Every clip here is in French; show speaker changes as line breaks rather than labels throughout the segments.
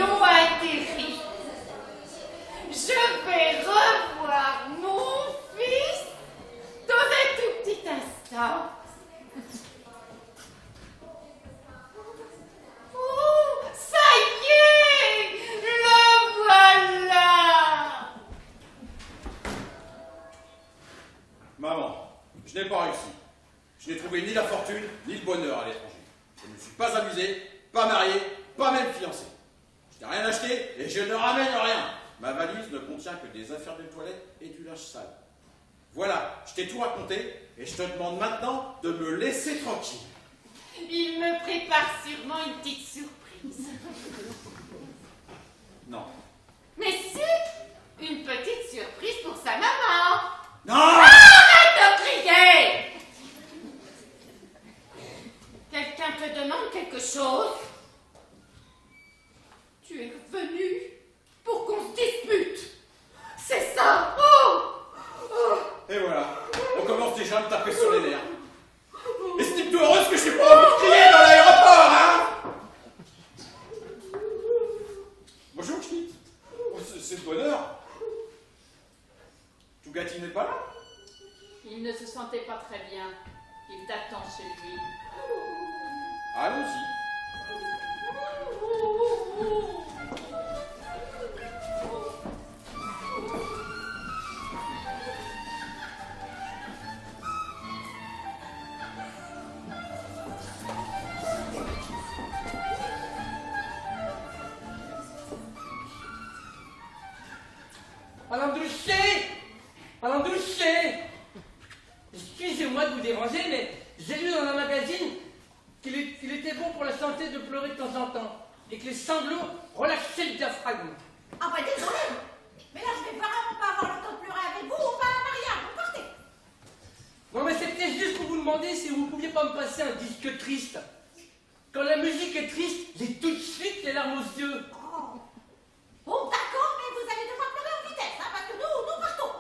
l'avion a atterri. Je vais revoir mon fils dans un tout petit instant. Oh, ça y est, le voilà.
Maman, je n'ai pas réussi. Je n'ai trouvé ni la fortune, ni le bonheur à l'étranger. Je ne me suis pas amusé, pas marié, pas même fiancé. Je n'ai rien acheté et je ne ramène rien. Ma valise ne contient que des affaires de toilette et du linge sale. Voilà, je t'ai tout raconté et je te demande maintenant de me laisser tranquille.
Il me prépare sûrement une petite surprise.
Non.
Mais si, une petite surprise pour sa maman.
Non!
Arrête de crier! Quelqu'un te demande quelque chose? Tu es venu pour qu'on se dispute. C'est ça.
Et voilà, on commence déjà à me taper sur les nerfs. Estime-toi heureuse que je n'ai pas envie de crier dans l'aéroport, hein? Bonjour, Schmitt. Oh, c'est de bonheur. Tougati n'est pas là?
Il ne se sentait pas très bien. Il t'attend chez lui.
Allons-y.
Madame Doucet! Madame Doucet! Excusez-moi de vous déranger, mais j'ai lu dans un magazine qu'il était bon pour la santé de pleurer de temps en temps et que les sanglots relaxaient le diaphragme.
Ah bah désolé, mais là je vais vraiment pas avoir le temps de pleurer avec vous, on va à Maria, vous partez.
Non mais c'était juste pour vous demander si vous pouviez pas me passer un disque triste. Quand la musique est triste, j'ai tout de suite les larmes aux yeux.
Oh. Bon d'accord, mais vous allez devoir pleurer en vitesse, hein, parce que nous partons.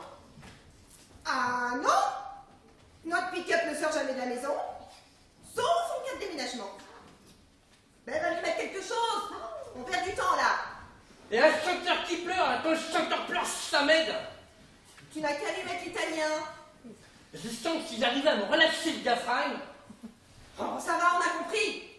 Ah non! Notre pick-up ne sort jamais de la maison, sauf en cas de déménagement. Ben, va lui mettre quelque chose. On perd du temps, là.
Et un chanteur qui pleure, quand le chanteur pleure, ça m'aide.
Tu n'as qu'à lui mettre l'italien.
Je sens que si j'arrivais à me relaxer le diaphragme...
Oh, ça va, on a compris.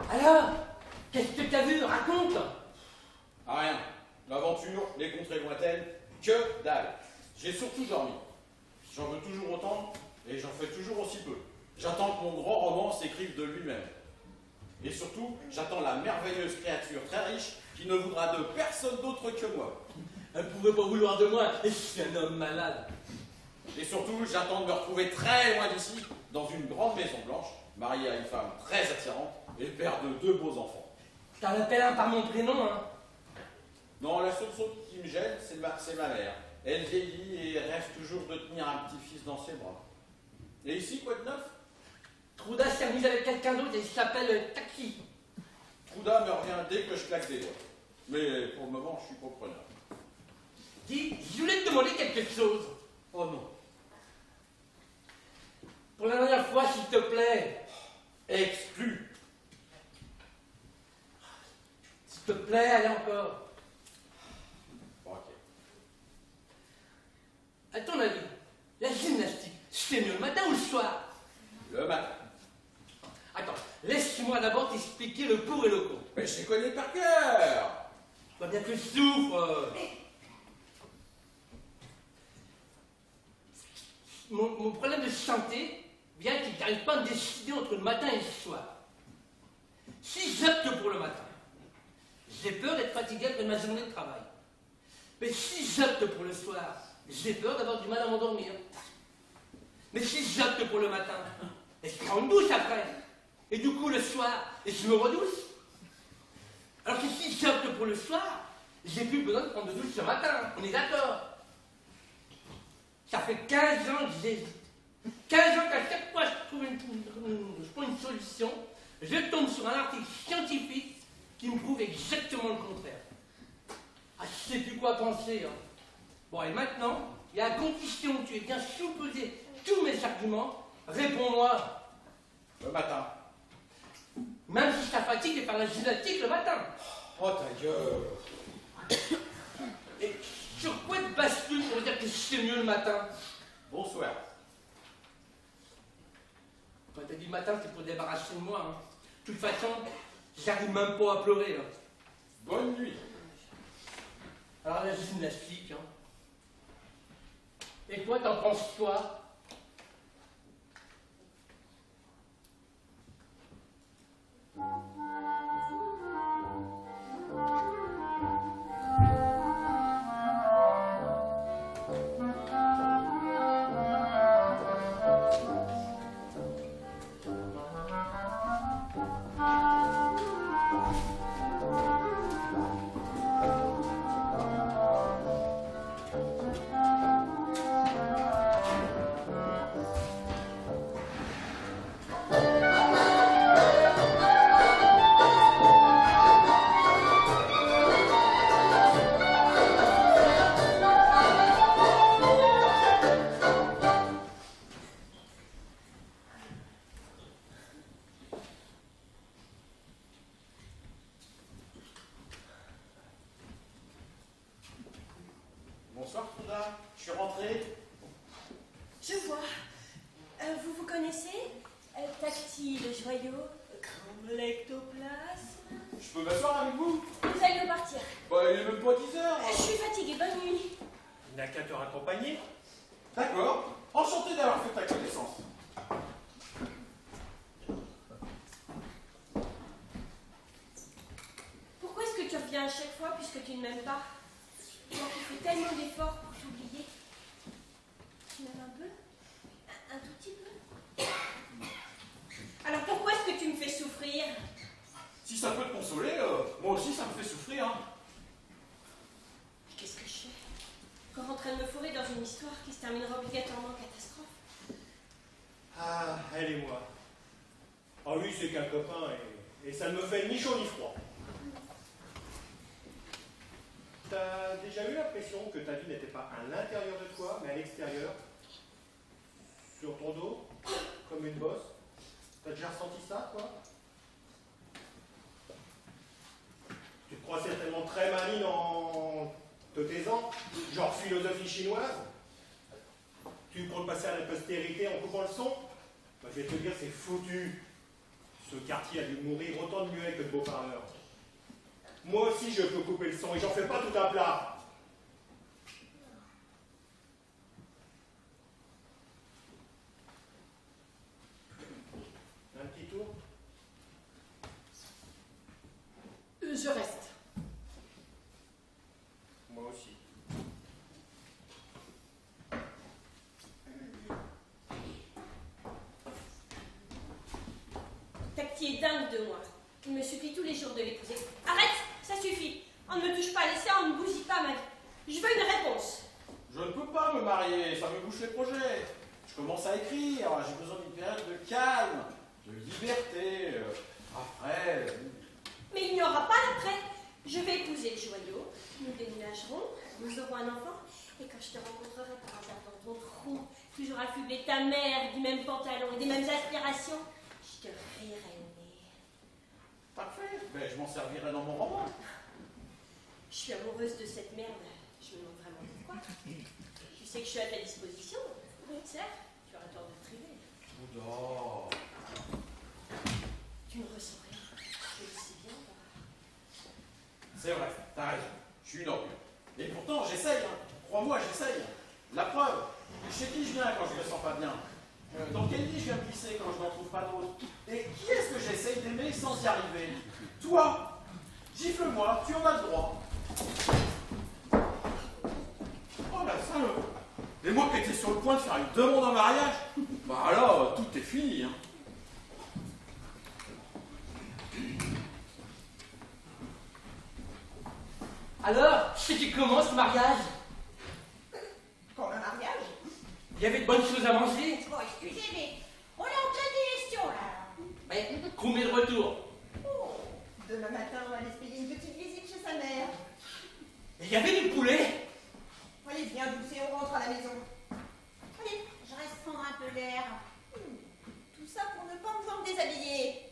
Alors, qu'est-ce que t'as vu? Raconte.
Ah, rien. L'aventure, les contrées lointaines, que dalle. J'ai surtout dormi. J'en veux toujours autant et j'en fais toujours aussi peu. J'attends que mon grand roman s'écrive de lui-même. Et surtout, j'attends la merveilleuse créature très riche qui ne voudra de personne d'autre que moi.
Elle pouvait pas vouloir de moi, je suis un homme malade.
Et surtout, j'attends de me retrouver très loin d'ici, dans une grande maison blanche, marié à une femme très attirante et père de 2 beaux enfants.
T'en appelles un par mon prénom, hein?
Non, la seule chose qui me gêne, c'est ma mère. Elle vieillit et rêve toujours de tenir un petit-fils dans ses bras. Et ici, quoi de neuf?
Trouda s'est remise avec quelqu'un d'autre et il s'appelle Taxi.
Trouda me revient dès que je claque des doigts. Mais pour le moment, je suis pas preneur.
Dis, je voulais te demander quelque chose.
Oh non.
Pour la dernière fois, s'il te plaît.
Exclu.
S'il te plaît, allez encore.
Bon, ok.
À ton avis, la gymnastique, c'est mieux le matin ou le soir?
Le
laisse-moi d'abord t'expliquer le pour et le contre.
Mais je les connais par cœur.
Pas bien que je souffre. Mon problème de santé vient qu'il n'arrive pas à me décider entre le matin et le soir. Si j'opte pour le matin, j'ai peur d'être fatigué après ma journée de travail. Mais si j'opte pour le soir, j'ai peur d'avoir du mal à m'endormir. Mais si j'opte pour le matin, je prends une douche après. Et du coup, le soir, je me redouche. Alors que si j'opte pour le soir, j'ai plus besoin de prendre de douche ce matin. On est d'accord? Ça fait 15 ans que j'hésite. 15 ans qu'à chaque fois je prends une solution, je tombe sur un article scientifique qui me prouve exactement le contraire. Ah, je sais plus quoi penser. Hein. Bon, et maintenant, il y a à condition que tu aies bien sous-pesé tous mes arguments, réponds-moi.
Le matin.
Même si ça fatigue de faire la gymnastique le matin.
Oh ta gueule.
Et sur quoi te bases-tu pour dire que c'est mieux le matin?
Bonsoir.
Quand t'as dit le matin, c'est pour te débarrasser de moi. Hein. De toute façon, j'arrive même pas à pleurer. Hein.
Bonne nuit.
Alors la gymnastique, hein. Et toi, t'en penses quoi?
Bonsoir Frida. Je suis rentré.
Je vois. Vous vous connaissez Tactile, joyau, grand lectoplasme.
Je peux m'asseoir avec vous?
Vous allez partir.
Bah, il est même pas 10 heures.
Je suis fatiguée, bonne nuit.
Il n'a qu'à te raccompagner.
D'accord. Enchanté d'avoir fait ta connaissance.
Pourquoi est-ce que tu reviens à chaque fois puisque tu ne m'aimes pas? Moi qui fais tellement d'efforts pour t'oublier. Tu m'aimes un peu? Un tout petit peu? Alors pourquoi est-ce que tu me fais souffrir?
Si ça peut te consoler, moi aussi ça me fait souffrir. Hein.
Qu'est-ce que je fais? Encore en train de me fourrer dans une histoire qui se terminera obligatoirement en catastrophe.
Ah, elle et moi. Ah oui, c'est qu'un copain et ça ne me fait ni chaud ni froid. T'as déjà eu l'impression que ta vie n'était pas à l'intérieur de toi, mais à l'extérieur? Sur ton dos? Comme une bosse? T'as déjà ressenti ça, toi? Tu te crois certainement très maligne en te taisant, genre philosophie chinoise? Tu comptes passer à la postérité en coupant le son? Bah, je vais te dire, c'est foutu. Ce quartier a dû mourir autant de muets que de beaux-parleurs. Moi aussi, je peux couper le son et j'en fais pas tout un plat. Un petit tour?
Je reste.
Moi aussi.
Tacti est dingue de moi. Il me supplie tous les jours de l'épouser. Arrête, ça suffit. On ne me touche pas à l'essai, on ne bousille pas ma vie. Je veux une réponse.
Je ne peux pas me marier, ça me bouche les projets. Je commence à écrire, j'ai besoin d'une période de calme, de liberté. Après...
Mais il n'y aura pas d'après. Je vais épouser le joyau, nous déménagerons, nous aurons un enfant, et quand je te rencontrerai par hasard dans ton trou, toujours affublé de ta mère, du même pantalon et des mêmes aspirations, je te rirai le nez.
Parfait, ben, je m'en servirai dans mon roman.
Je suis amoureuse de cette merde. Je me demande vraiment pourquoi. Tu sais que je suis à ta disposition. Certes, tu auras tort de te priver.
Oh.
Tu ne ressens rien.
moi, j'essaye. La preuve. Chez qui je viens quand je me sens pas bien? Dans quel lit je viens me glisser quand je n'en trouve pas d'autre? Et qui est-ce que j'essaye d'aimer sans y arriver? Toi! Gifle-moi, tu en as le droit. Oh la salope! Et moi qui étais sur le point de faire une demande en mariage? Bah alors, tout est fini, hein.
Alors, c'était comment ce mariage?
Comme un mariage.
Il y avait de bonnes choses à manger?
Bon, excusez, mais on est en pleine digestion, là.
Ouais, combien de retour?
Oh, demain matin, on va aller se payer une petite visite chez sa mère.
Il y avait du poulet?
Allez, viens, Douce, et on rentre à la maison.
Allez, je reste prendre un peu d'air.
Tout ça pour ne pas me voir déshabiller.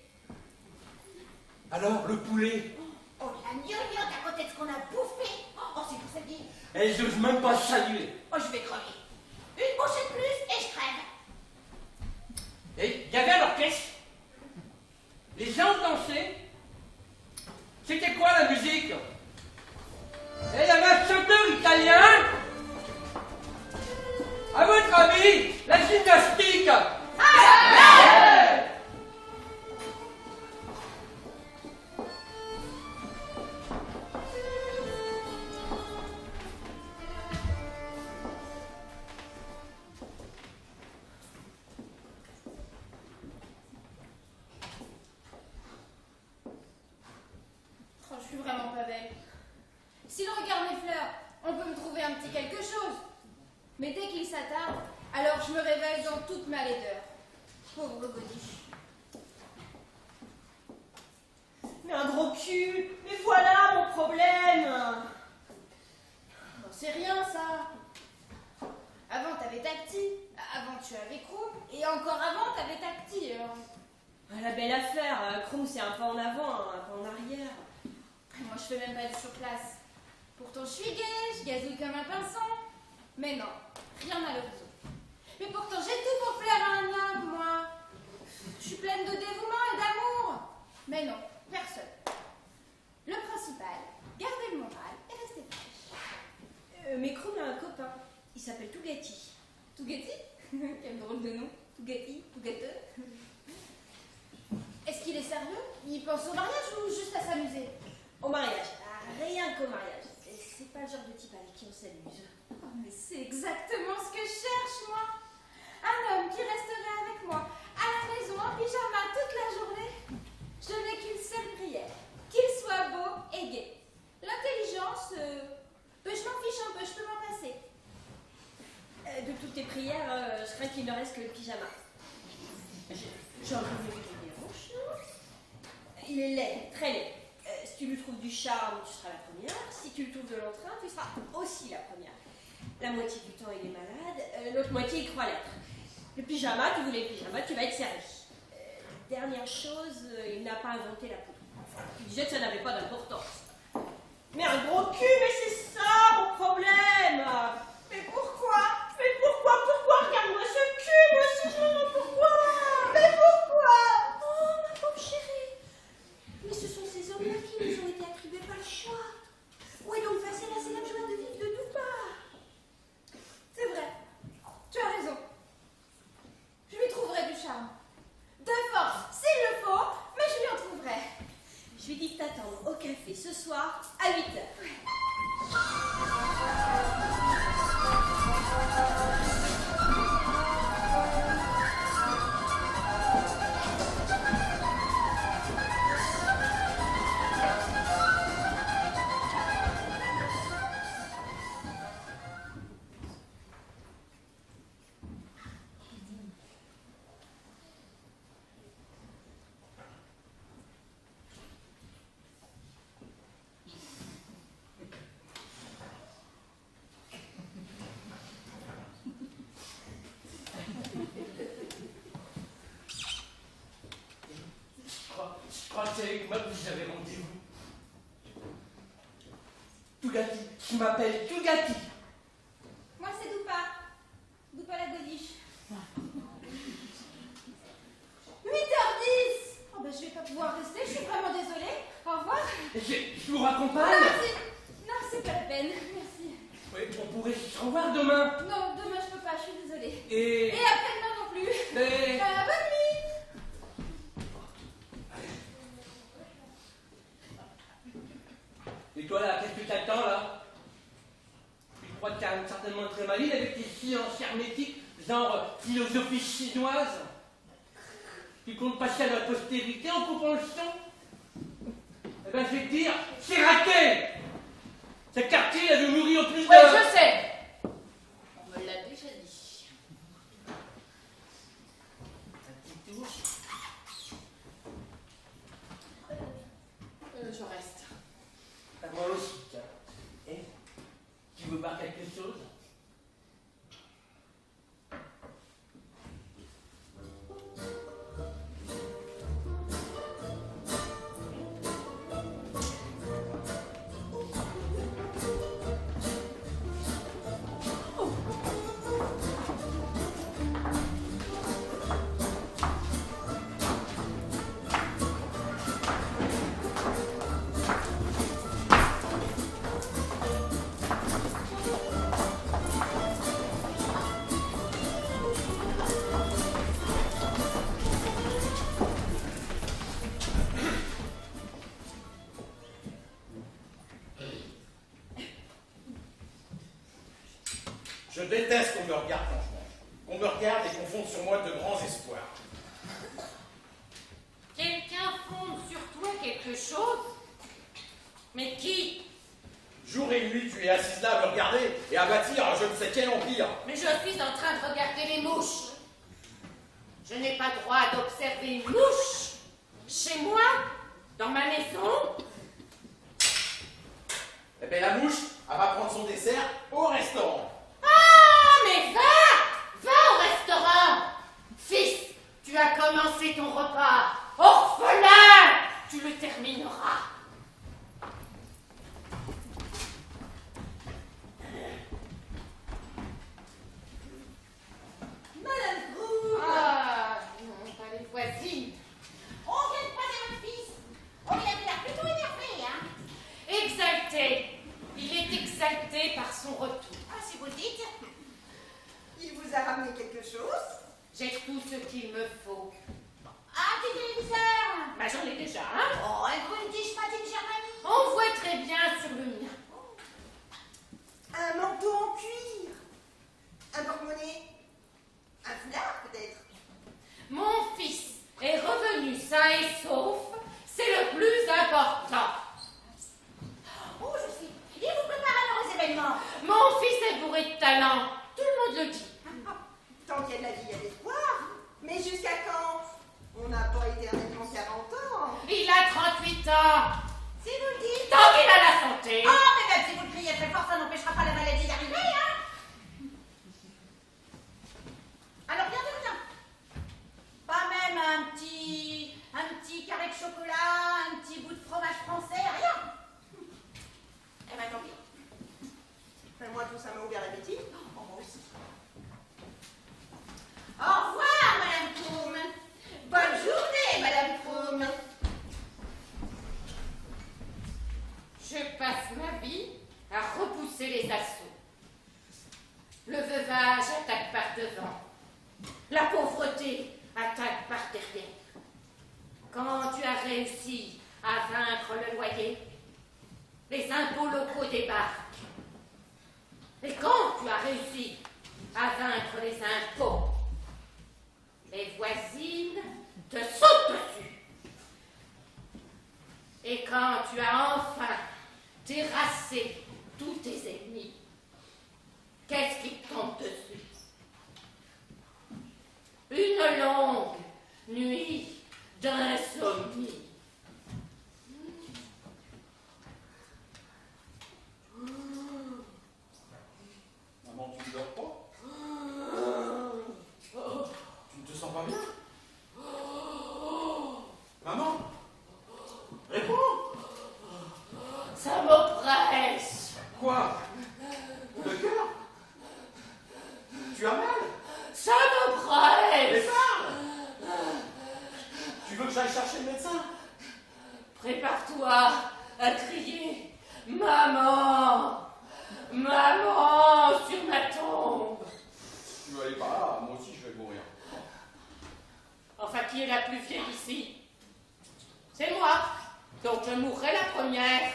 Alors, le poulet?
Oh, la gnognotte à côté de ce qu'on a bouffé. Oh, c'est pour ça dit.
Elle n'ose même pas saluer.
Oh, je vais crever. Une bouchée de plus et je crève.
Et il y avait à l'orchestre. Les gens dansaient. C'était quoi la musique? Et il y avait un chanteur italien. À votre avis, la gymnastique?
Oh, je suis vraiment pas belle. Si l'on regarde mes fleurs, on peut me trouver un petit quelque chose. Mais dès qu'il s'attarde, alors je me réveille dans toute ma laideur. Pauvre Godiche.
Mais un gros cul. Mais voilà mon problème.
Bon, c'est rien ça. Avant t'avais Tacti, avant tu avais Chrome, et encore avant t'avais Tacti.
Ah, la belle affaire. Chrome, c'est un pas en avant, un pas en arrière.
Moi je fais même pas du surplace. Pourtant je suis gaie, je gazouille comme un pinson. Mais non, rien à l'horizon. Mais pourtant j'ai tout pour plaire à un homme, moi. Je suis pleine de dévouement et d'amour. Mais non, personne. Le principal, garder le moral et rester fraîche.
Mais Chrome a un copain. Il s'appelle Tougati.
Tougati? Quel drôle de nom. Tougati, Tougateux. Est-ce qu'il est sérieux? Il pense au mariage ou juste à s'amuser?
Au mariage. Ah, rien qu'au mariage. Et c'est pas le genre de type avec qui on s'amuse.
Oh, mais c'est exactement ce que je cherche, moi. Un homme qui resterait avec moi à la maison en pyjama toute la journée. Je n'ai qu'une seule prière, qu'il soit beau et gai. L'intelligence, je m'en fiche un peu, je peux m'en passer.
De toutes tes prières, je crains qu'il ne reste que le pyjama. J'ai envie de lui donner un chou. Il est laid, très laid. Si tu lui trouves du charme, tu seras la première. Si tu lui trouves de l'entrain, tu seras aussi la première. La moitié du temps, il est malade. L'autre moitié, il croit l'être. Le pyjama, tu voulais le pyjama, tu vas être servi. Dernière chose, il n'a pas inventé la poudre. Il disait que ça n'avait pas d'importance. Mais un gros cul, mais c'est ça mon problème.
Mais pourquoi?
Mais pourquoi? Regarde-moi ce cul, moi aussi je me demande pourquoi.
Mais pourquoi?
Oh, ma pauvre chérie. Mais ce sont ces hommes-là qui nous ont été attribués par le choix. Où est donc passée la célèbre joie de vivre de tout part?
C'est vrai, tu as raison. Je lui trouverai du charme. De force, s'il le faut, mais je lui en trouverai.
Je lui dis de t'attendre au café ce soir à 8h.
C'est avec moi que vous avez rendez-vous. Tougati, je m'appelle Tougati.
Moi, c'est Doupa. Doupa la Godiche. 8h10. Oh, ben, je vais pas pouvoir rester, je suis vraiment désolée. Au revoir.
Je vous raccompagne.
Non, c'est pas la peine. Merci.
Oui, bon,
pourrait se revoir demain.
Non, demain je peux pas, je suis désolée.
Et...
Et après-demain non plus.
Mais...
Bonne nuit.
Et toi là, qu'est-ce que t'attends là? Tu crois que t'es certainement très maligne avec tes sciences hermétiques, genre philosophie chinoise? Tu comptes passer à la postérité en coupant le son? Eh ben je vais te dire, c'est raté! Ce quartier a dû mourir au plus
Ouais,
de...
je sais. On me l'a déjà dit.
Un petit tour.
Je reste.
Ah, moi aussi, tiens. Eh, tu veux boire quelque chose?
Je déteste qu'on me regarde quand je mange. Qu'on me regarde et qu'on fonde sur moi de grands espoirs.
Quelqu'un fonde sur toi quelque chose? Mais qui?
Jour et nuit, tu es assise là à me regarder et à bâtir je ne sais quel empire.
Mais je suis en train de regarder les mouches. Je n'ai pas droit d'observer une mouche chez moi, dans ma maison.
Eh bien la mouche, elle va prendre son dessert au restaurant.
Ah, mais va au restaurant. Fils, tu as commencé ton repas. Orphelin, tu le termineras.
Madame Trouble.
Ah, non, pas les voisines.
On vient de passer votre fils. On lui a vu l'air plutôt énervé, hein.
Exalté. Il est exalté par son retour.
Ah, si vous le dites.
Il vous a ramené quelque chose?
J'ai tout ce qu'il me faut.
Ah, petit téléviseur.
Bah, j'en ai déjà un.
Oh, un Grundish Patin Germany.
On voit très bien sur le mien.
Un manteau en cuir? Un porte-monnaie? Un foulard peut-être?
Mon fils est revenu sain et sauf. C'est le plus important.
Oh, je sais. Il vous prépare alors aux événements.
Mon fils est bourré de talent. Tout le monde le dit.
Tant qu'il y a de la vie, il y a l'espoir. Mais jusqu'à quand? On n'a pas éternellement 40 ans.
Il a 38 ans.
Si vous le dites.
Tant qu'il a la santé.
Oh, mais même si vous le criez très fort, ça n'empêchera pas la maladie d'arriver, hein. Alors, viens. Pas même un petit carré de chocolat, un petit bout de fromage français, rien. Eh ben, tant pis.
Enfin, moi, tout ça m'a ouvert l'appétit.
Oh, moi aussi. Au revoir, Madame Courme. Bonne journée, Madame Courme.
Je passe ma vie à repousser les assauts. Le veuvage attaque par devant. La pauvreté attaque par derrière. Quand tu as réussi à vaincre le loyer, les impôts locaux débarquent. Et quand tu as réussi à vaincre les impôts, les voisines te sautent dessus. Et quand tu as enfin terrassé tous tes ennemis, qu'est-ce qui te tombe dessus? Une longue nuit d'insomnie.
Maman, tu ne dors pas? Tu ne te sens pas bien? Maman? Réponds!
Ça m'oppresse.
Quoi? Le cœur? Tu as mal?
Ça
Mais
m'oppresse.
parle! Tu veux que j'aille chercher le médecin?
Prépare-toi à crier. Maman! Maman, sur ma tombe.
Tu veux aller par là, moi aussi je vais mourir.
Enfin, qui est la plus vieille ici? C'est moi. Donc je mourrai la première.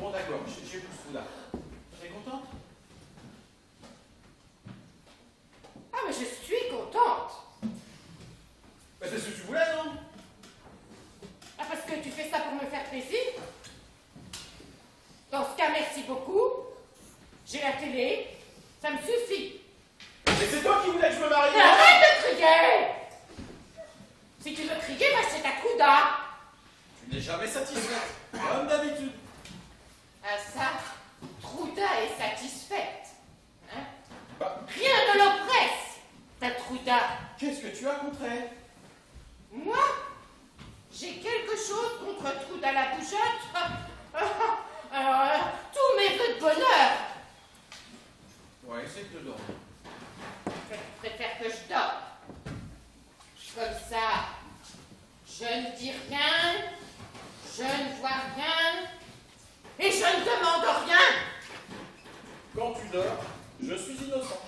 Bon d'accord, j'ai plus tout là. T'es contente?
Ah, mais je suis contente.
Bah c'est ce que tu voulais, non?
Ah, parce que tu fais ça pour me faire plaisir? Dans ce cas, merci beaucoup. J'ai la télé. Ça me suffit.
Mais c'est toi qui voulais que je me marie!
Mais arrête de crier! Si tu veux crier, va chez ta couda.
Tu n'es jamais satisfaite, comme d'habitude.
Ah ça, Trouda est satisfaite. Hein?
Bah,
Rien ne l'oppresse, ta Trouda.
qu'est-ce que tu as contre elle?
Moi, j'ai quelque chose contre Trouda la bougeotte. Alors là, tous mes vœux de bonheur.
Ouais, essaie de dormir.
Je préfère que je dors. Comme ça, je ne dis rien, je ne vois rien, et je ne demande rien.
Quand tu dors, je suis innocent.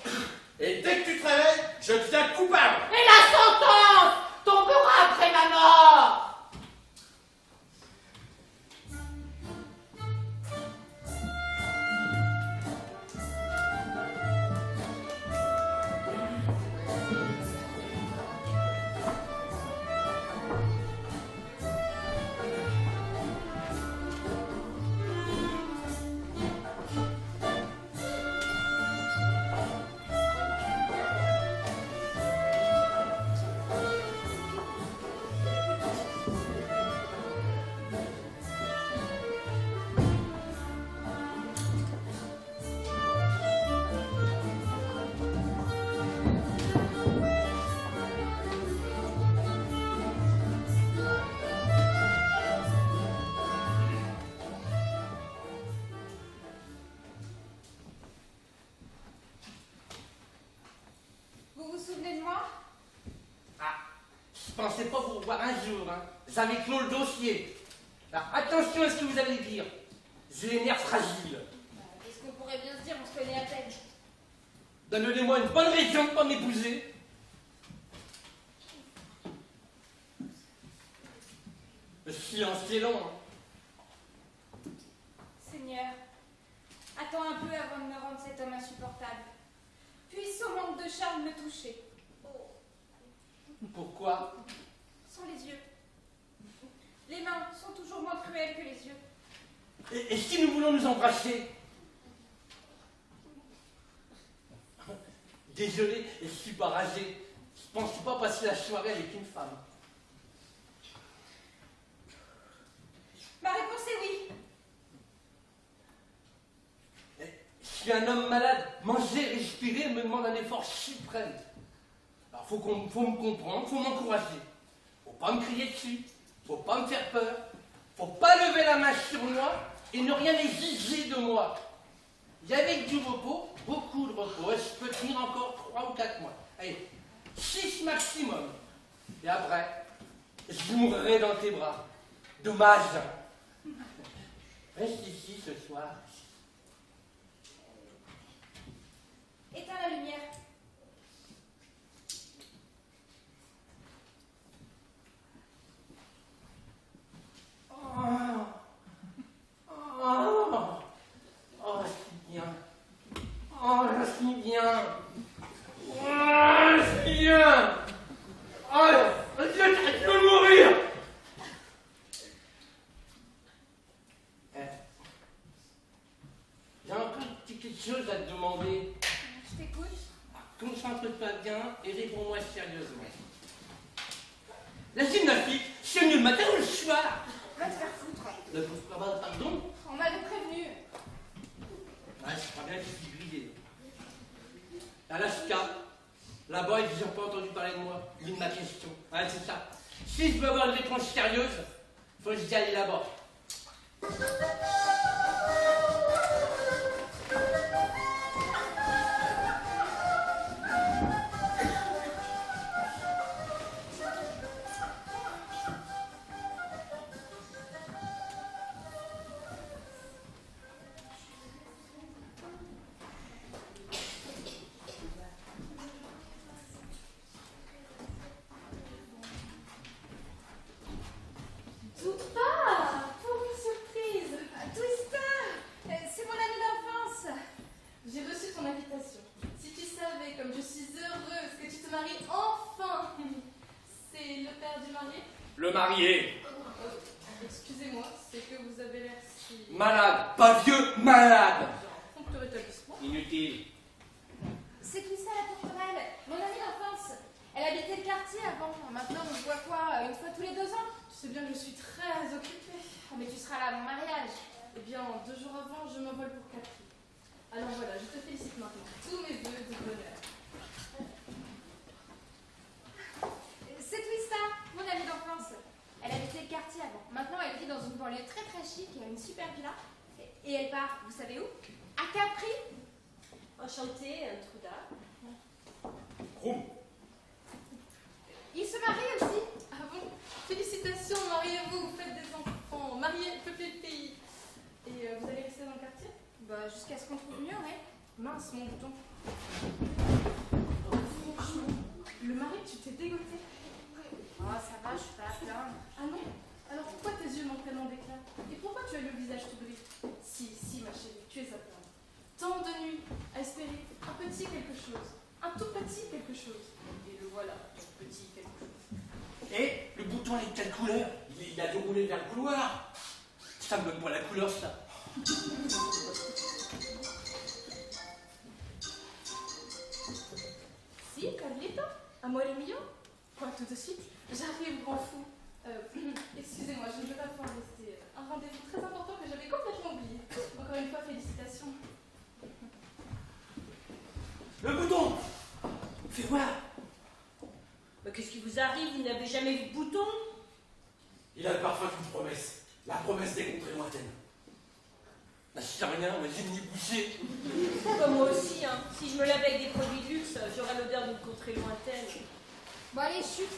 Et dès que tu te réveilles, je deviens coupable.
Et la sentence tombera après ma mort.
Vous vous souvenez de moi?
Ah, je pensais pas vous revoir un jour, hein. J'avais clos le dossier. Alors, attention à ce que vous allez dire. J'ai les nerfs fragiles.
Qu'est-ce qu'on pourrait bien se dire? On se connaît à peine.
Donnez-moi une bonne raison de pas m'épouser. Le silence est long, hein.
Seigneur, attends un peu avant de me rendre cet homme insupportable. Puisse son manque de charme me toucher.
Pourquoi?
Sans les yeux. Les mains sont toujours moins cruelles que les yeux.
Et si nous voulons nous embrasser? Désolé, je suis pas rasé. Je pense pas passer la soirée avec une femme.
Ma réponse est oui.
Je suis un homme malade. Manger, respirer me demande un effort suprême. Alors faut me comprendre, faut m'encourager. Faut pas me crier dessus. Faut pas me faire peur. Faut pas lever la main sur moi et ne rien exiger de moi. Et avec du repos, beaucoup de repos, et je peux tenir encore 3 ou 4 mois. Allez, 6 maximum. Et après, je mourrai dans tes bras. Dommage. Reste ici ce soir.
Éteins la lumière.
Oh, c'est bien. Oh, c'est bien. Oh, c'est bien. Oh, je veux mourir. J'ai encore une petite chose à te demander.
Je t'écoute.
Concentre-toi bien et réponds-moi sérieusement. La gymnastique, c'est mieux le matin ou le soir?
Va te faire foutre.
Pardon?
On m'avait prévenu.
Ouais, c'est pas bien que je suis grillé. Alaska, là-bas, ils n'ont pas entendu parler de moi, ni de ma question. Ouais, c'est ça. Si je veux avoir une réponse sérieuse, faut que j'y aille là-bas.
suis heureuse que tu te maries enfin. C'est le père du marié?
Le marié.
Excusez-moi, c'est que vous avez l'air si...
Malade. Pas vieux, malade.
Prompt rétablissement.
Inutile.
C'est Twista la tourterelle, mon amie d'enfance. Elle habitait le quartier avant. Maintenant, on se voit quoi? Une fois tous les 2 ans? Tu sais bien que je suis très occupée. Oh, mais tu seras là à mon mariage. Eh bien, 2 jours avant, je m'envole pour Capri. Alors voilà, je te félicite maintenant. Tous mes vœux de bonheur. C'est Twista, mon amie d'enfance. Elle habitait le quartier avant. Maintenant, elle vit dans une banlieue très très chic et a une super villa. Et elle part, vous savez où? À Capri.
Enchantée, Truda.
Roum.
Il se marie aussi. Ah bon? Félicitations, mariez-vous, faites des enfants, mariez, peuplez le pays. Et vous allez rester dans le quartier? Bah, jusqu'à ce qu'on trouve mieux, ouais. Mince, mon bouton. Franchement, le mari, tu t'es dégoûté. Oh, ça va, je suis pas à plaindre. Ah non? Alors pourquoi tes yeux m'entraînent en d'éclat? Et pourquoi tu as le visage tout gris? Si, ma chérie, tu es à plaindre. Tant de nuits à espérer un petit quelque chose. Un tout petit quelque chose. Et le voilà, un petit quelque chose.
Et le bouton est de quelle couleur? Il a dû rouler vers le couloir. Ça me donne pas la couleur, ça.
Si, Carlito, amore mio. Quoi, tout de suite? J'arrive, grand fou. Excusez-moi, je ne veux pas pouvoir rester. Un rendez-vous très important que j'avais complètement oublié. Encore une fois, félicitations.
Le bouton. Fais voir.
Mais qu'est-ce qui vous arrive? Vous n'avez jamais vu de bouton?
Il a le parfum d'une promesse. La promesse des contrées lointaines. Je sais rien, mais j'ai ni bouché.
Comme moi aussi, hein. Si je me lavais avec des produits de luxe, j'aurais l'odeur d'une contrée lointaine.
Bon, allez, chute.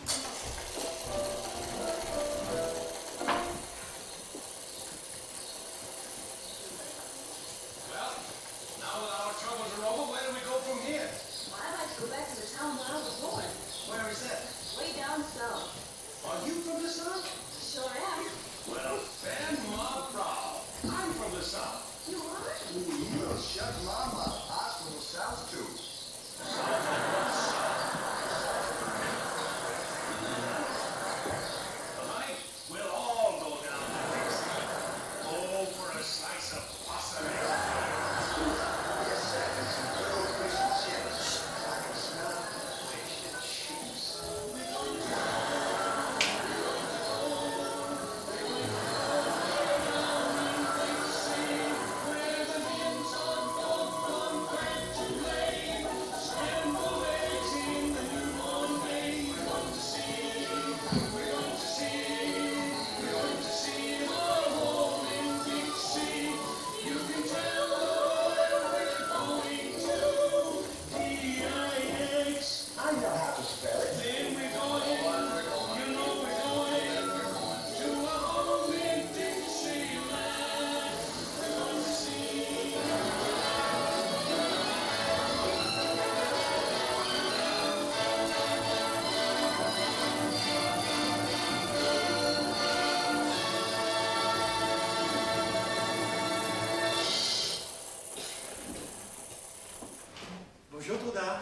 Bonjour Truda.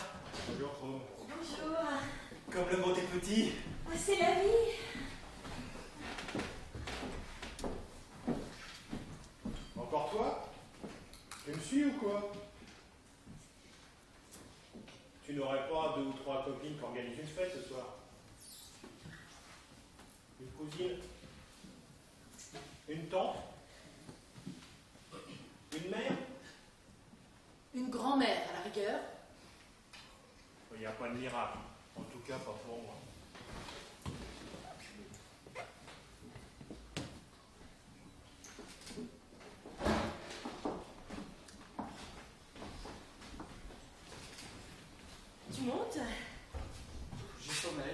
Bonjour, Chrome.
Bonjour.
Comme le monde est petit.
Ah, c'est la vie.
Encore toi? Tu me suis ou quoi? Tu n'aurais pas 2 ou 3 copines qui organisent une fête ce soir? Une cousine? Une tante? Une mère?
Une grand-mère, à la rigueur.
Il n'y a pas de miracle. En tout cas, pas pour moi.
Tu montes?
J'ai sommeil.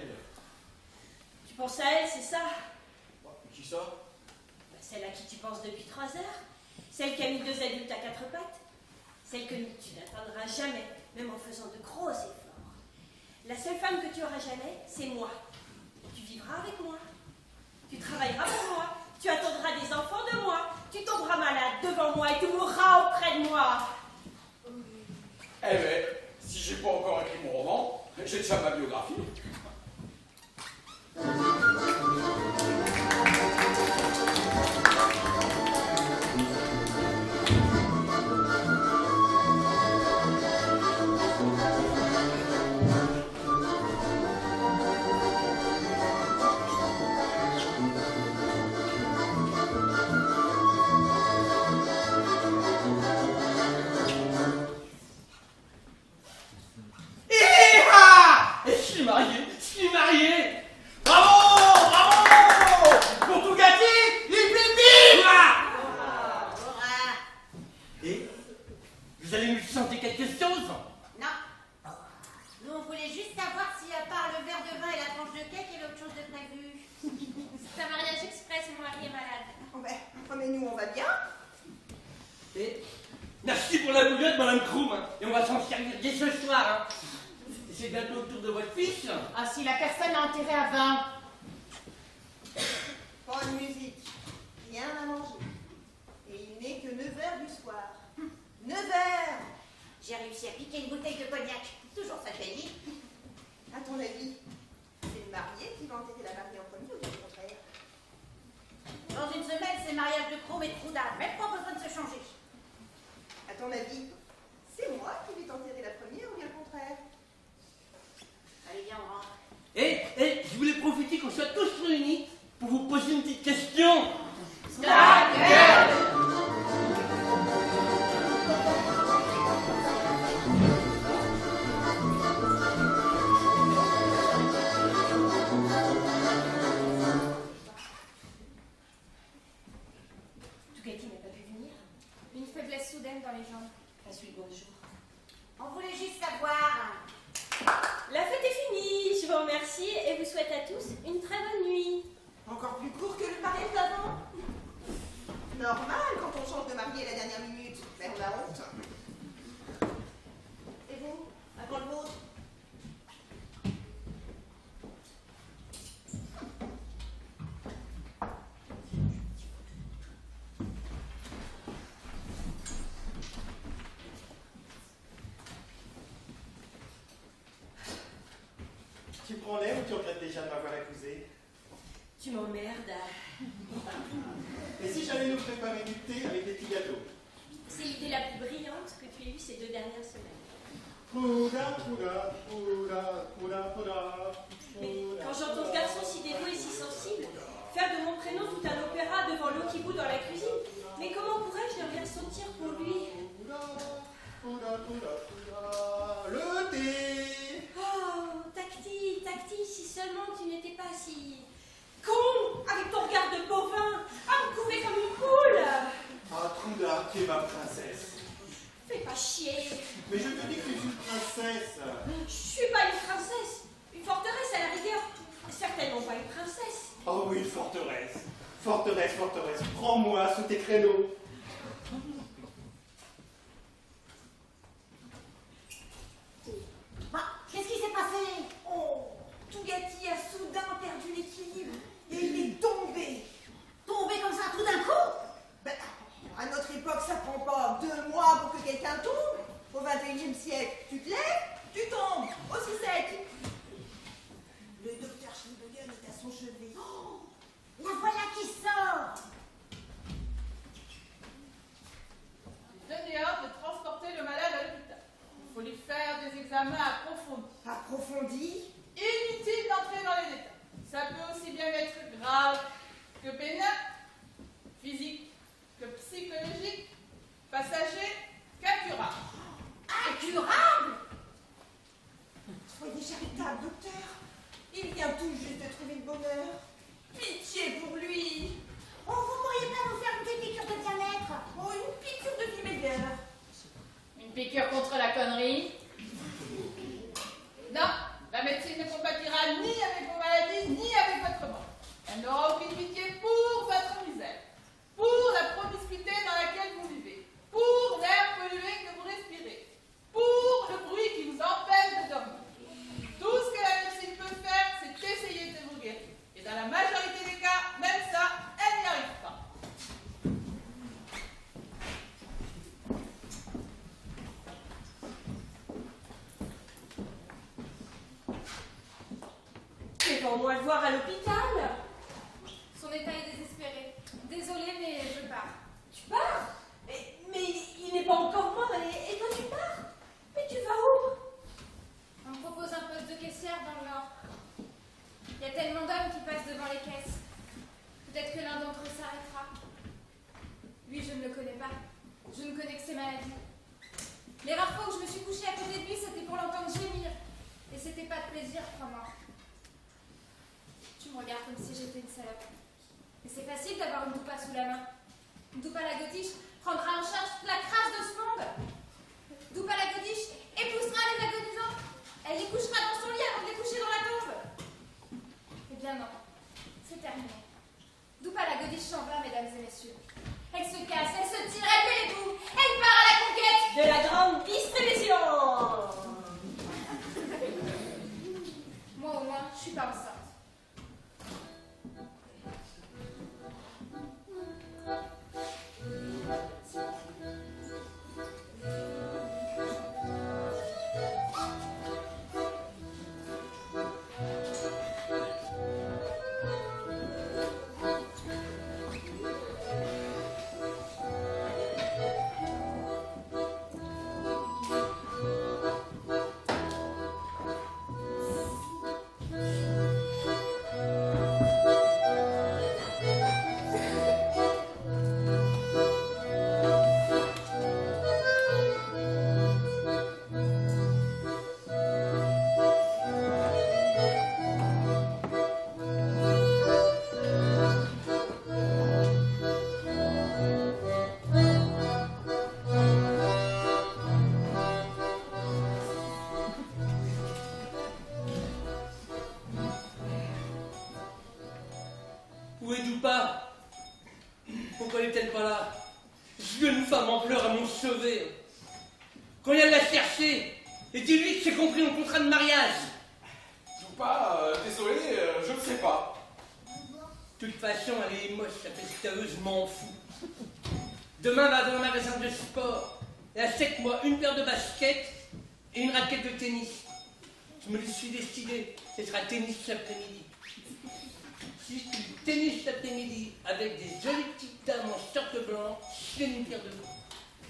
Tu penses à elle, c'est ça?
Qui ça?
Bah, celle à qui tu penses depuis 3 heures. Celle qui a mis 2 adultes à 4 pattes. Celle que tu n'atteindras jamais, même en faisant de gros efforts. La seule femme que tu auras jamais, c'est moi. Tu vivras avec moi. Tu travailleras pour moi. Tu attendras des enfants de moi. Tu tomberas malade devant moi et tu mourras auprès de moi.
Eh ben, si j'ai pas encore écrit mon roman, J'ai déjà ma biographie.
Je suis marié. Bravo, bravo. Pour tout gâter, les bébés. Et vous allez nous chanter quelque chose?
Non. Nous, on voulait juste savoir si, à part le verre de vin et la tranche de cake, il y avait autre chose de prévu.
C'est un mariage express, mon mari est malade.
Mais nous, on va bien.
Et merci pour la bouillotte, Madame Krum. Et on va s'en servir dès ce soir. C'est bientôt le tour de votre fils.
Ah, si la personne a enterré à 20.
Pas de musique, rien à manger. Et il n'est que 9h du soir. 9h.
J'ai réussi à piquer une bouteille de cognac. Toujours ça paye.
À ton avis, c'est le marié qui va enterrer la mariée en premier ou bien le contraire?
Dans une semaine, c'est mariage de Chrome et de Trouda. Même pas besoin de se changer.
À ton avis, c'est moi qui vais t'enterrer la première ou bien le contraire?
Allez, viens, on rentre.
Et je voulais profiter qu'on soit tous réunis pour vous poser une petite question.
Ta gueule!
Tougati n'a pas pu venir.
Une faiblesse soudaine dans les jambes.
Passe-lui le bonjour.
On voulait juste savoir.
La fête est finie, je vous remercie et vous souhaite à tous une très bonne nuit.
Encore plus court que le mariage d'avant. Normal quand on change de marié à la dernière minute. Mais on a honte. Et vous, à quand le vôtre?
Tu prends l'air ou tu regrettes déjà de m'avoir épousé?
Tu m'emmerdes.
Et si j'allais nous préparer du thé avec des petits gâteaux?
C'est l'idée la plus brillante que tu aies eue ces 2 dernières semaines.
Pouda, pouda, pouda, pouda, pouda.
Mais quand j'entends ce garçon si dévoué et si sensible, faire de mon prénom tout un opéra devant l'eau qui bout dans la cuisine, mais comment pourrais-je ne rien sentir pour lui?
Pouda, pouda, pouda, pouda. Le thé.
Oh, Tacti, si seulement tu n'étais pas si con, avec ton regard de bovin, à me couver comme une poule.
Ah, Trouda, tu es ma princesse.
Fais pas chier.
Mais je te dis que tu es une princesse.
Je suis pas une princesse, une forteresse à la rigueur. Certainement pas une princesse.
Oh oui, une forteresse. Forteresse, forteresse. Prends-moi sous tes créneaux.
Qu'est-ce qui s'est passé?
Oh, Tougati a soudain perdu l'équilibre et il est tombé.
Tombé comme ça tout d'un coup?
Ben, à notre époque, ça prend pas 2 mois pour que quelqu'un tombe. Au 21e siècle, tu te lèves, tu tombes, aussi sec. Le docteur Schneebegen est à son chevet.
Oh, la voilà qui sort.
Donnez ordre de transporter le malade à l'hôpital. Il faut lui faire des examens approfondis.
Approfondi.
Inutile d'entrer dans les détails. Ça peut aussi bien être grave que bénin, physique que psychologique, passager qu'incurable.
Incurable?
Soyez charitable, docteur. Il vient tout juste de trouver le bonheur. Pitié pour lui.
Oh, vous pourriez pas nous faire une petite piqûre de diamètre?
Oh, une piqûre de Vimélière.
Une piqûre contre la connerie? Non, la médecine ne compatira ni avec vos maladies, ni avec votre mort. Elle n'aura aucune pitié pour votre misère, pour la promiscuité dans laquelle vous vivez, pour l'air pollué que vous respirez, pour le bruit qui vous empêche de dormir. Tout ce que la médecine peut faire, c'est essayer de vous guérir. Et dans la majorité des cas, même ça, elle n'y arrive pas.
attends-moi le voir à l'hôpital.
Son état est désespéré. Désolée, mais je pars.
Tu pars? Mais il n'est pas encore mort et toi tu pars? Mais tu vas où?
On me propose un poste de caissière dans le Nord. Il y a tellement d'hommes qui passent devant les caisses. Peut-être que l'un d'entre eux s'arrêtera. Lui, je ne le connais pas. Je ne connais que ses maladies. Les rares fois où je me suis couchée à côté de lui, c'était pour l'entendre gémir. Et c'était pas de plaisir, crois-moi. Tu me regardes comme si j'étais une salope. Et c'est facile d'avoir une doupa sous la main. Une doupa la godiche prendra en charge toute la crasse de ce monde. Doupa la godiche épousera les agonisants. Elle les couchera dans son lit avant de les coucher dans la tombe. Eh bien non, c'est terminé. Doupa la godiche s'en va, mesdames et messieurs. Elle se casse, elle se tire, elle fait les bouts, elle part à la conquête
de la grande distribution.
Moi au moins, je suis pas enceinte.
Où est Doupa? Pourquoi n'est-elle pas là? J'ai une femme en pleurs à mon chevet. Qu'on vienne la chercher et dis-lui que j'ai compris mon contrat de mariage.
Doupa, désolé, je ne sais pas.
De toute façon, elle est moche, sa pesteuse, je m'en fous. Demain, va dans un magasin de sport et achète-moi une paire de baskets et une raquette de tennis. Je me le suis décidé, ce sera tennis cet après-midi. Si je fais du tennis cet après-midi avec des jolies petites dames en short blanc, je fais une pierre de coups.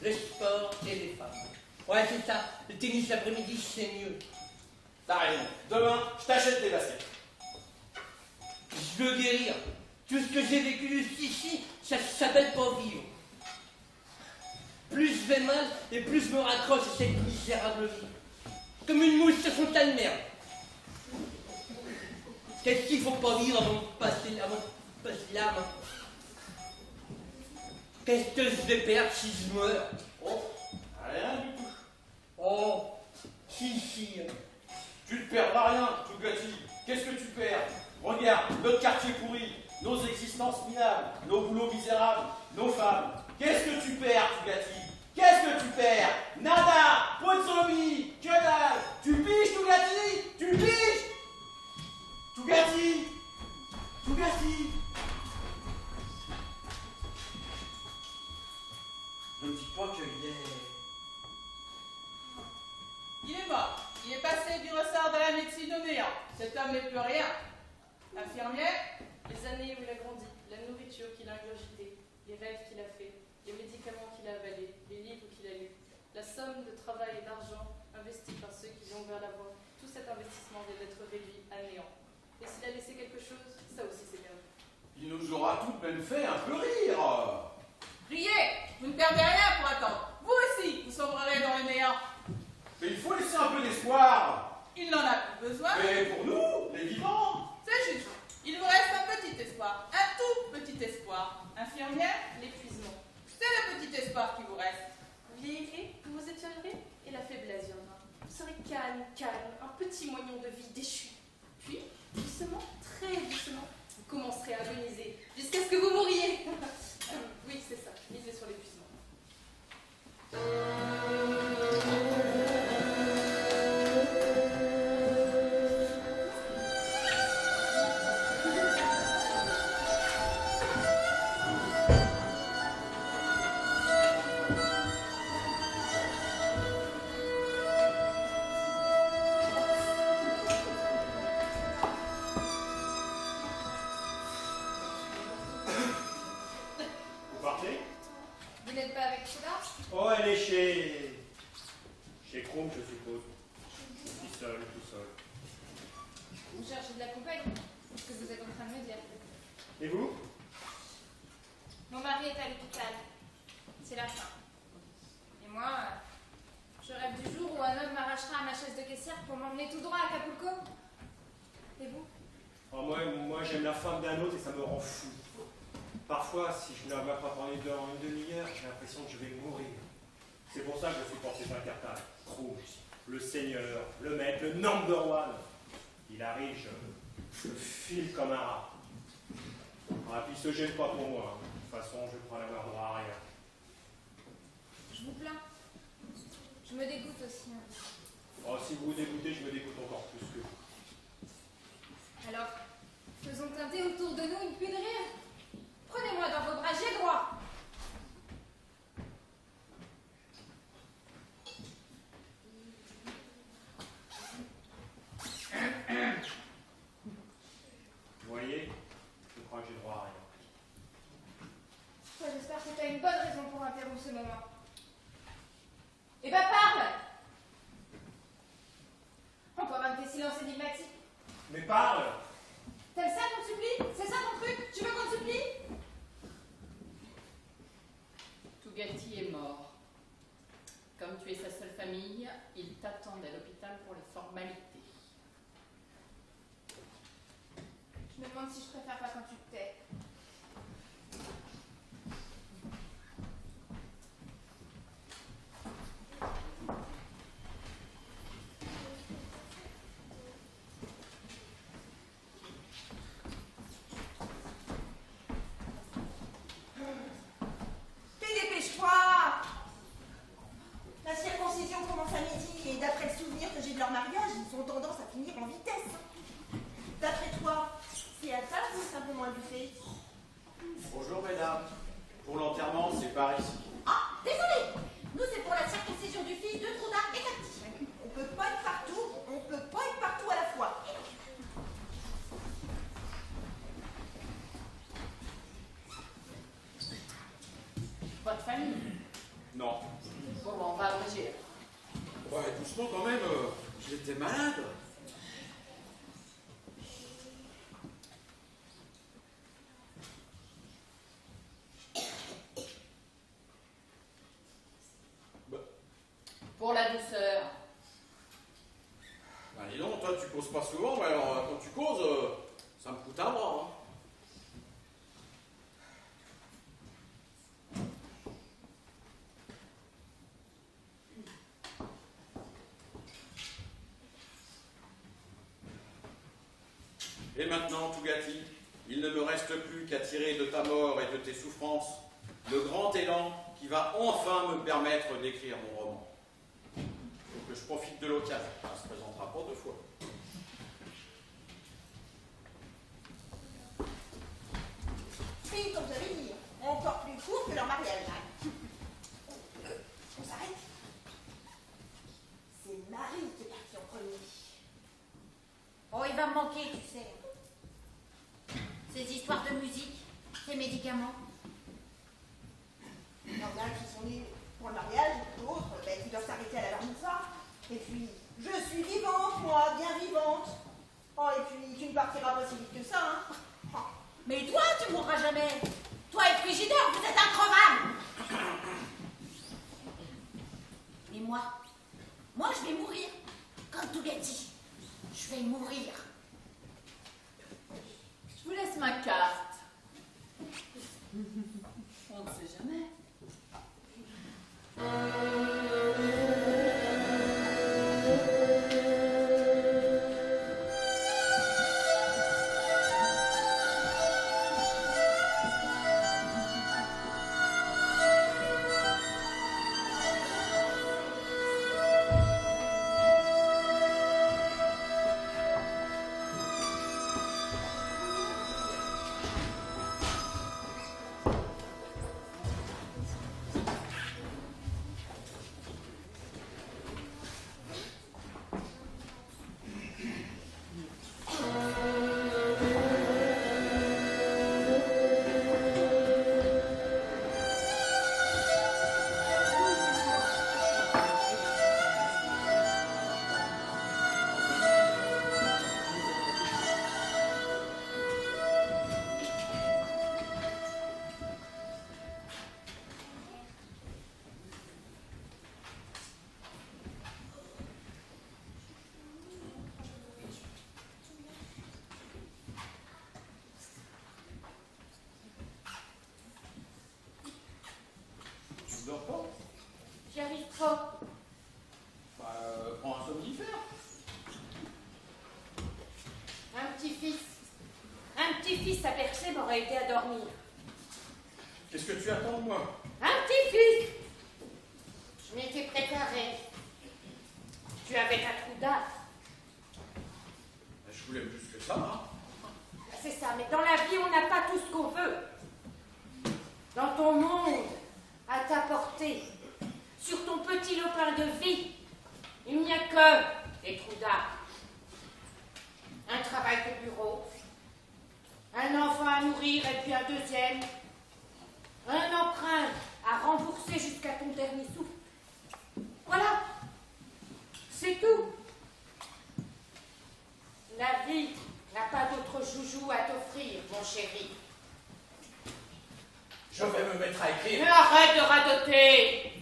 Le sport et les femmes. Ouais, c'est ça, le tennis l'après-midi, c'est mieux.
T'as raison. Demain, je t'achète des baskets.
Je veux guérir. Tout ce que j'ai vécu jusqu'ici, ça s'appelle pas vivre. Plus je vais mal, et plus je me raccroche à cette misérable vie. Comme une mouche sur son tas de merde. Qu'est-ce qu'il faut pas vivre avant de passer la main? Qu'est-ce que je vais perdre si je meurs?
Oh, rien du tout.
Oh, si.
Tu ne perdras rien, Tougati. Qu'est-ce que tu perds? Regarde, notre quartier pourri, nos existences minables, nos boulots misérables, nos femmes. Qu'est-ce que tu perds, Tougati? Qu'est-ce que tu perds? Nada! Pozzoli! Que dalle! Tu piges, Tougati? Tu piges? Tougati! Tougati! Ne me dis pas qu'il est...
Il est mort. Il est passé du ressort de la médecine au néant. Cet homme n'est plus rien. Infirmière?
Les années où il a grandi, la nourriture qu'il a ingurgitée, les rêves qu'il a faits, les médicaments qu'il a avalés, les livres qu'il a lus, la somme de travail et d'argent investis par ceux qui lui ont ouvert la voie, tout cet investissement vient d'être réduit à néant. Et s'il a laissé quelque chose, ça aussi c'est bien vu.
Il nous aura tout de même fait un peu rire.
Riez! Vous ne perdez rien pour attendre. Vous aussi, vous sombrerez dans le néant.
Mais il faut laisser un peu d'espoir.
Il n'en a plus besoin.
Mais pour nous, les vivants.
C'est juste. Il vous reste un petit espoir. Un tout petit espoir. Infirmière?
L'épuisement.
C'est le petit espoir qui vous reste.
Vous vieillirez, vous vous étirerez, et la faiblesse viendra. Vous serez calme, un petit moignon de vie déchu. Puis, doucement, très doucement, vous commencerez à agoniser, jusqu'à ce que vous mouriez. Oui, c'est ça, misez sur l'épuisement.
tout seul.
Vous cherchez de la compagnie, c'est ce que vous êtes en train de me dire.
Et vous?
Mon mari est à l'hôpital. C'est la fin. Et moi, je rêve du jour où un homme m'arrachera à ma chaise de caissière pour m'emmener tout droit à Acapulco. Et vous?
Oh, moi j'aime la femme d'un autre et ça me rend fou. Parfois, si je ne la vois pas pendant une demi-heure, j'ai l'impression que je vais mourir. C'est pour ça que je supporte ces incartables. Cruz, le seigneur, le maître, le number one. Il arrive, je file comme un rat. Ah, puis il se gêne pas pour moi. De toute façon, je prends la droit à rien.
Je vous plains. Je me dégoûte aussi.
Oh, si vous vous dégoûtez, je me dégoûte encore plus que vous.
Alors, faisons teinter autour de nous une pluie de rire. Prenez-moi dans vos bras, j'ai droit.
Vous voyez, je crois que j'ai droit à rien.
Toi, j'espère que tu as une bonne raison pour interrompre ce moment. Eh ben, parle! Encore un de tes silences énigmatiques.
Mais parle!
T'aimes ça qu'on te supplie? C'est ça ton truc? Tu veux qu'on te supplie?
Tougati est mort. Comme tu es sa seule famille, il t'attend à l'hôpital pour les formalités.
Je me demande si je préfère pas quand tu te tais.
Dépêche-toi! La circoncision commence à midi et d'après le souvenir que j'ai de leur mariage, ils ont tendance à finir en vitesse. D'après toi, c'est à table ou simplement un buffet?
Bonjour mesdames. Pour l'enterrement, c'est par ici.
Ah, désolé! Nous, c'est pour la circoncision du fils de Troudard et Cacti. On peut pas être partout à la fois.
Votre famille?
Non.
Bon, on va abréger.
Ouais, doucement quand même. J'étais malade.
Pour la douceur.
Ben dis donc, toi tu causes pas souvent, mais alors quand tu causes, ça me coûte un bras. Hein. Et maintenant, Tougati, il ne me reste plus qu'à tirer de ta mort et de tes souffrances le grand élan qui va enfin me permettre d'écrire mon roman. Faut que je profite de l'occasion, ça ne se présentera pas deux fois.
Oui, comme j'avais dit, encore plus court que leur mariage. On s'arrête? C'est Marie qui est partie en premier.
Oh, il va me manquer, tu sais. Ces histoires de musique, ces médicaments.
Il y en a qui sont nés pour le mariage, d'autres qui doivent s'arrêter à la Vernissa. Et puis, je suis vivante, moi, bien vivante. Oh, et puis, tu ne partiras pas si vite que ça, hein. Oh.
Mais toi, tu mourras jamais. Toi et Frigidor, vous êtes increvables. Et moi, je vais mourir. Comme Tougati. Je vais mourir.
Je vous laisse ma carte. On ne sait jamais. petit-fils. Un petit-fils à bercer m'aurait aidé à dormir.
Qu'est-ce que tu attends de moi?
Un petit-fils. Je m'étais préparée. Tu avais ta trou d'art.
Je voulais plus que ça, hein.
C'est ça, mais dans la vie, on n'a pas tout ce qu'on veut. Dans ton monde, à ta portée, sur ton petit lopin de vie, il n'y a que des trous d'art. Un travail de bureau, un enfant à nourrir et puis un deuxième, un emprunt à rembourser jusqu'à ton dernier souffle. Voilà, c'est tout. La vie n'a pas d'autre joujou à t'offrir, mon chéri.
Je vais me mettre à écrire.
Mais arrête de radoter.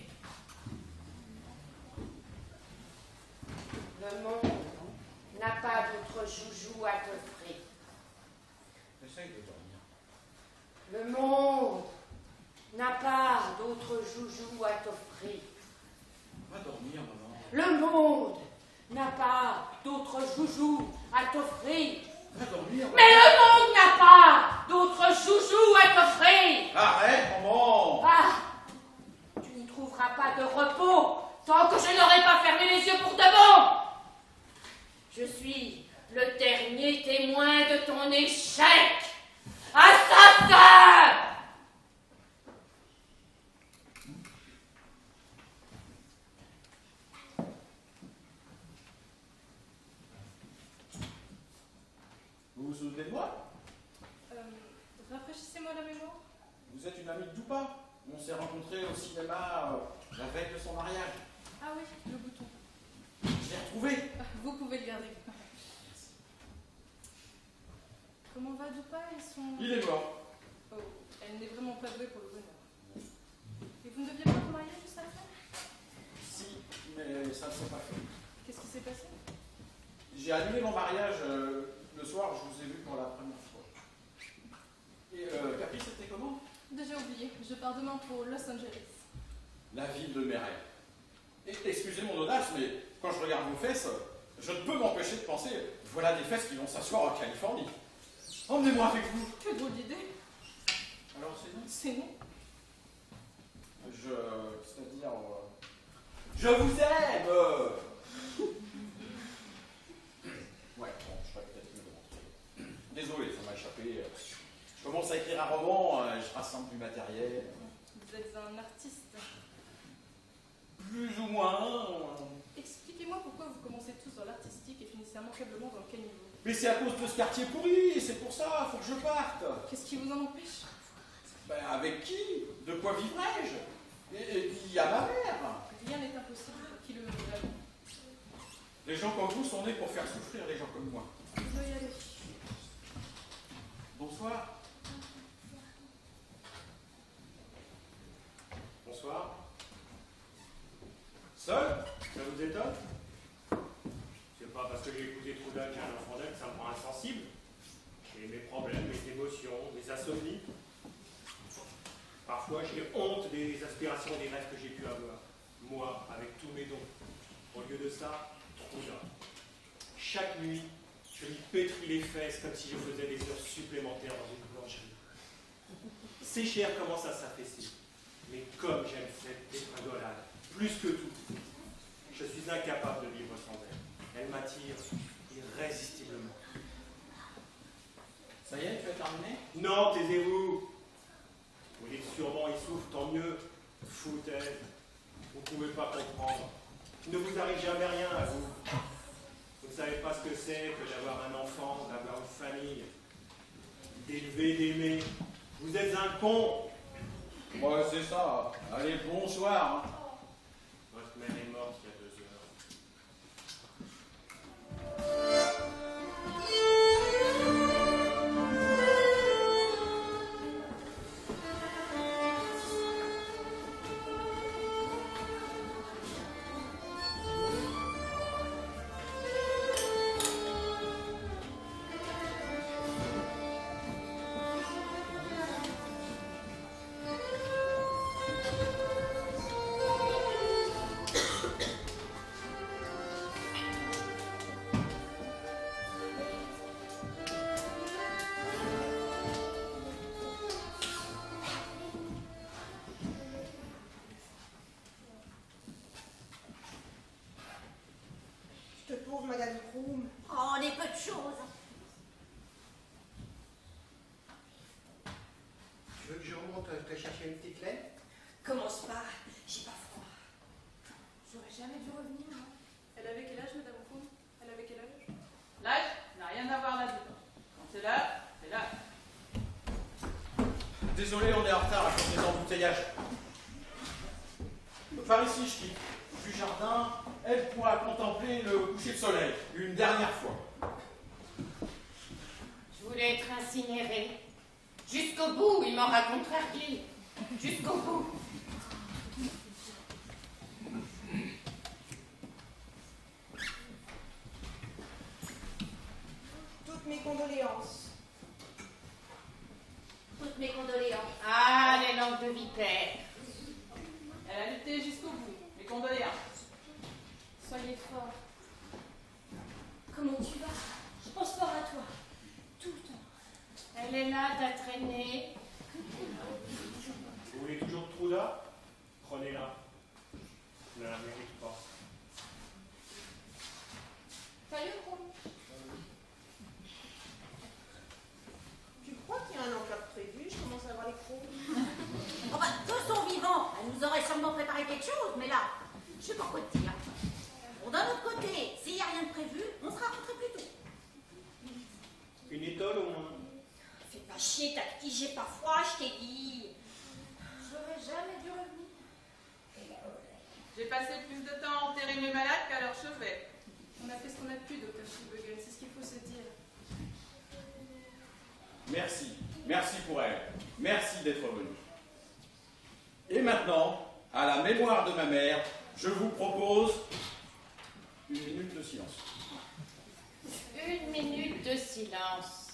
Le monde n'a pas d'autre joujou à t'offrir.
Essaye de dormir.
Le monde n'a pas d'autre joujou à t'offrir.
Va dormir, maman.
Le monde n'a pas d'autre joujou à t'offrir.
Va dormir.
Mais le monde n'a pas d'autre joujou à t'offrir.
Arrête, maman.
Ah, tu ne trouveras pas de repos tant que je n'aurai pas fermé les yeux pour de bon. Je suis le dernier témoin de ton échec. Assassin!
Vous vous souvenez de moi?
Rafraîchissez-moi la mémoire.
Vous êtes une amie de Doupa. On s'est rencontrés au cinéma la veille de son mariage.
Ah oui, le bouton.
Je l'ai retrouvé.
Vous pouvez le garder. Comment va Doupa et son...
Il est mort.
Oh, elle n'est vraiment pas douée pour le bonheur. Et vous ne deviez pas vous marier juste après?
Si, mais ça ne s'est pas fait.
Qu'est-ce qui s'est passé?
J'ai annulé mon mariage le soir, je vous ai vu pour la première fois. Et Capi, c'était comment?
Déjà oublié, je pars demain pour Los Angeles.
La ville de mes rêves. Et excusez mon audace, mais quand je regarde vos fesses, je ne peux m'empêcher de penser, voilà des fesses qui vont s'asseoir en Californie. Emmenez-moi avec vous.
Que drôle d'idée.
Alors c'est non?
C'est non.
C'est-à-dire... je vous aime. Ouais, bon, je serais peut-être mieux de rentrer. Désolé, ça m'a échappé. Je commence à écrire un roman, je rassemble du matériel.
Vous êtes un artiste.
Plus ou moins.
Expliquez-moi pourquoi vous commencez tous dans l'artistique et finissez immanquablement dans quel niveau?
Mais c'est à cause de ce quartier pourri, c'est pour ça, faut que je parte.
Qu'est-ce qui vous en empêche?
Ben, avec qui? De quoi vivrais-je? Et puis il y a ma mère.
Rien n'est impossible, qui le veut.
Les gens comme vous sont nés pour faire souffrir les gens comme moi.
Vous dois y aller.
Bonsoir.
Bonsoir.
Seul?
Ça vous étonne? C'est pas parce que j'ai écouté Trouda qu'il y a un enfant d'elle que ça me rend insensible. J'ai mes problèmes, mes émotions, mes insomnies. Parfois, j'ai honte des aspirations, des rêves que j'ai pu avoir. Moi, avec tous mes dons. Au lieu de ça, Trouda. Chaque nuit, je lui pétris les fesses comme si je faisais des heures supplémentaires dans une boulangerie. Ses chairs commencent à s'affaisser. Mais comme j'aime cette dégringolade, plus que tout, je suis incapable de vivre sans elle. Elle m'attire irrésistiblement.
Ça y est, tu as terminé?
Non, taisez-vous. Vous dites sûrement, il souffre, tant mieux. Foutaise. Vous ne pouvez pas comprendre. Il ne vous arrive jamais rien à vous. Vous ne savez pas ce que c'est que d'avoir un enfant, d'avoir une famille, d'élever, d'aimer. Vous êtes un con.
Ouais, c'est ça. Allez, bonsoir. Hein.
Votre mère est morte il y a 2 heures.
chose.
Tu veux que je remonte te chercher une petite laine?
Commence pas, j'ai pas froid.
J'aurais jamais dû revenir, moi.
Elle avait quel âge, Madame Kuhn? Elle avait quel âge?
L'âge n'a rien à voir là-dedans. Quand c'est l'heure, c'est l'heure.
Désolé, on est en retard à cause des embouteillages. Par ici, je quitte. Du jardin, elle pourra contempler le coucher de soleil une dernière fois.
Je voulais être incinérée. Jusqu'au bout, il m'aura contrarié. Jusqu'au bout.
Toutes mes condoléances.
Toutes mes condoléances.
Ah, les langues de vipère.
Elle a lutté jusqu'au bout. Mes condoléances.
Soyez forts.
Comment tu vas? Je pense fort à toi. Tout le temps.
Elle est là, t'as traîné.
Vous voulez toujours Trouda? Prenez-la. Ne la mérite pas.
Salut, quoi.
Tu crois qu'il y a un enclave prévu? Je commence à avoir les crocs.
Oh bah, de son vivant, elle nous aurait sûrement préparé quelque chose, mais là, je sais pas quoi te dire. Bon, d'un autre côté, s'il n'y a rien de prévu, on sera rentré plus tôt.
Une étole au moins.
Fais pas chier, t'as petit, j'ai pas froid, je t'ai dit.
J'aurais jamais dû revenir.
J'ai passé plus de temps à enterrer mes malades qu'à leur chevet.
On a fait ce qu'on a pu, docteur Schilbegen, c'est ce qu'il faut se dire.
Merci. Merci pour elle. Merci d'être venue. Et maintenant, à la mémoire de ma mère, je vous propose une minute de silence.
Une minute de silence.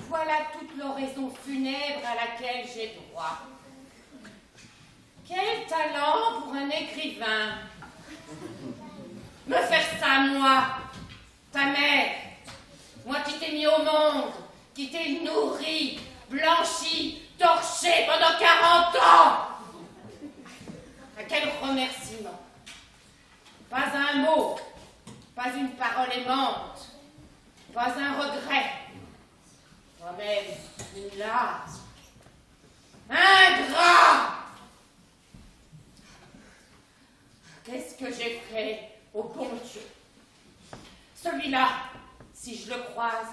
Voilà toute l'oraison funèbre à laquelle j'ai droit. Quel talent pour un écrivain. Me faire ça, moi, ta mère, moi qui t'ai mis au monde, qui t'ai nourri, blanchi, torché pendant 40 ans. À quel remerciement. Pas un mot, pas une parole aimante, pas un regret, pas même une larme. Ingrat! Qu'est-ce que j'ai fait au bon Dieu? Celui-là, si je le croise,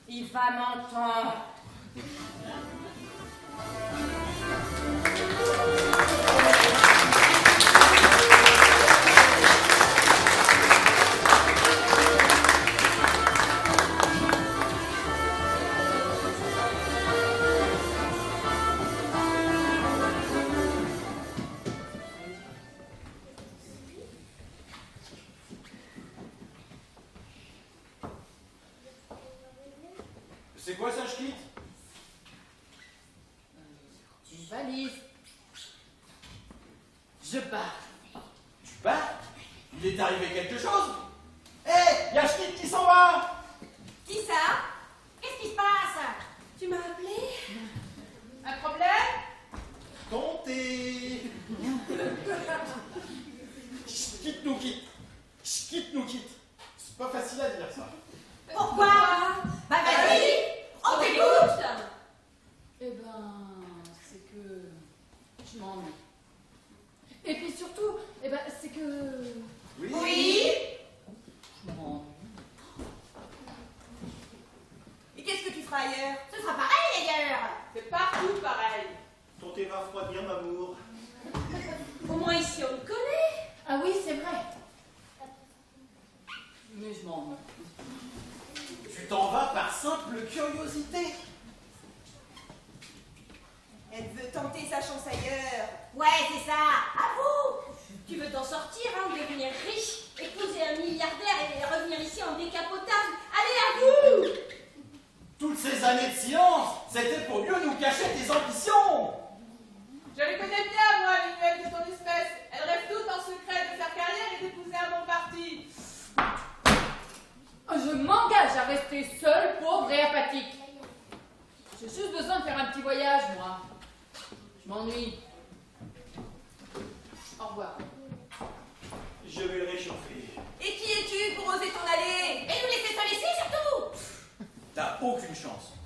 il va m'entendre.
C'est quoi ça, je quitte?
Une valise. Je pars.
Tu pars? Il est arrivé quelque chose? Hé, y'a Schmitt qui s'en va!
Qui ça? Qu'est-ce qui se passe?
Tu m'as appelé?
Un problème?
Comptez! Schmitt nous quitte. Schmitt nous quitte. C'est pas facile à dire ça.
Pourquoi? Bah vas-y, on t'écoute.
Eh ben, c'est que je m'ennuie. Et puis surtout, eh ben, c'est que
Oui.
je m'ennuie.
Et qu'est-ce que tu feras ailleurs?
Ce sera pareil d'ailleurs.
C'est partout pareil.
Ton thé va refroidir, m'amour.
Au moins ici on te connaît.
Ah oui, c'est vrai. Mais je m'ennuie.
Tu t'en vas par simple curiosité.
Elle veut tenter sa chance ailleurs.
Ouais, c'est ça. À vous.
Tu veux t'en sortir, hein, devenir riche, épouser un milliardaire et revenir ici en décapotable. Allez, à vous!
Toutes ces années de silence, c'était pour mieux nous cacher tes ambitions.
Je les connais bien, moi, les nouvelles de ton espèce. Elles rêvent toutes en secret de faire carrière et d'épouser un bon parti.
Je m'engage à rester seule, pauvre et apathique. J'ai juste besoin de faire un petit voyage, moi. Je m'ennuie. Au revoir.
Je vais le réchauffer.
Et qui es-tu pour oser t'en aller?
Et nous laisser seuls ici,
aucune chance.